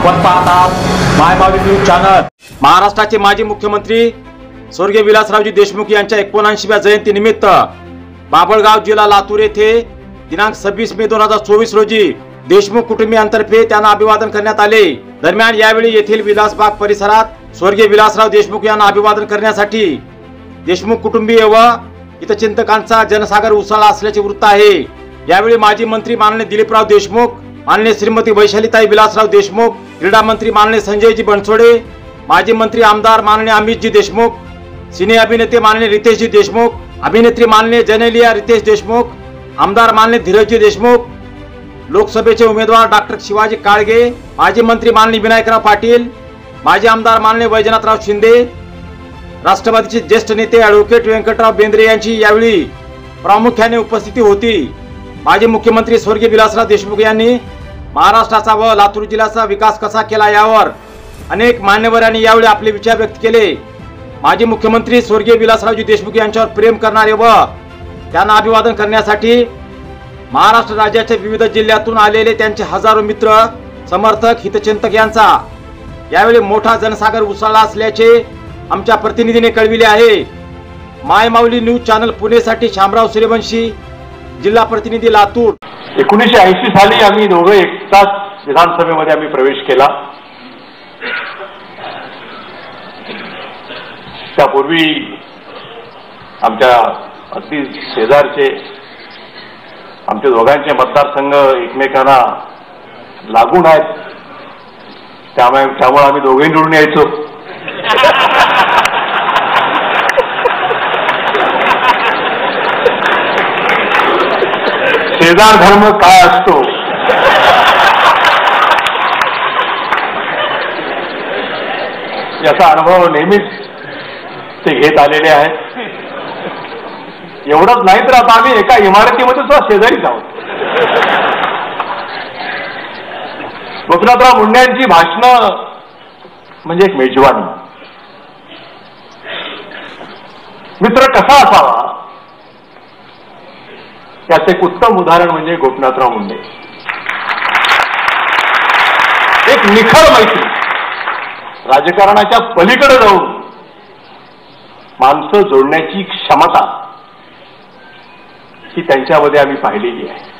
आपण पाहतात माय माऊली news channel. महाराष्ट्राचे माजी मुख्यमंत्री स्वर्गीय विलासरावजी देशमुख यांच्या 79व्या जयंतीनिमित्त बाभळगाव जिल्हा लातूर येथे दिनांक 26 मे 2024 रोजी देशमुख कुटुंबियांतर्फे त्यांना अभिवादन करण्यात आले। दरम्यान यावेळी येथील विलासबाग परिसरात स्वर्गीय विलासराव देशमुख यांना अभिवादन करण्यासाठी देशमुख कुटुंबीय व हितचिंतकांचा जनसागर उसळला असल्याचे वृत्त आहे। यावेळी माजी मंत्री माननीय दिलीपराव देशमुख, माननीय श्रीमती वैशालीताई विलासराव देशमुख, क्रीडा मंत्री माननीय संजयजी बनसोडे, माजी मंत्री आमदार माननीय अमितजी देशमुख, सिने अभिनेते माननीय रितेशजी देशमुख, अभिनेत्री माननीय जनेलिया रितेश देशमुख, आमदार माननीय धीरजजी देशमुख, लोकसभेचे उमेदवार डॉक्टर शिवाजी काळगे, माजी मंत्री माननीय विनायकराव पाटील, माजी आमदार माननीय वैजनाथराव शिंदे, राष्ट्रवादीचे ज्येष्ठ नेते ॲडव्होकेट व्यंकटराव बेंद्रे यांची यावेळी प्रामुख्याने उपस्थिती होती। माजी मुख्यमंत्री स्वर्गीय विलासराव देशमुख यांनी महाराष्ट्राचा व लातूर जिल्ह्याचा विकास कसा केला यावर अनेक मान्यवरांनी यावेळी आपले विचार व्यक्त केले। माजी मुख्यमंत्री स्वर्गीय विलासरावजी देशमुख यांच्यावर प्रेम करणारे व त्यांना अभिवादन करण्यासाठी महाराष्ट्र राज्याच्या विविध जिल्ह्यातून आलेले त्यांचे हजारो मित्र, समर्थक, हितचिंतक यांचा यावेळी मोठा जनसागर उसळला असल्याचे आमच्या प्रतिनिधीने कळविले आहे। माय माऊली न्यूज चॅनल पुणेसाठी शामराव सूर्यवंशी, जिल्हा प्रतिनिधी लातूर। 1980 साली आम्ही दोघे एकटाच विधानसभेमध्ये आम्ही प्रवेश केला। त्यापूर्वी आमच्या अगदी शेजारचे आमच्या दोघांचे मतदारसंघ एकमेकांना लागून आहेत, त्यामुळे आम्ही दोघेही निवडून यायचो। शेजार धर्म काय असतो याचा अनुभव नेहमीच ते घेत आलेले आहेत। एवढंच नाही तर आता आम्ही एका इमारतीमध्ये सुद्धा शेजारीच आहोत। गोपीनाथराव मुंडे यांची भाषणं म्हणजे एक मेजवानी। मित्र कसा असावा याचं एक उत्तम उदाहरण म्हणजे गोपीनाथराव मुंडे। एक निखळ मैत्री, राजकारणाच्या पलीकडे जाऊन माणसं जोडण्याची क्षमता ही त्यांच्यामध्ये आम्ही पाहिलेली आहे।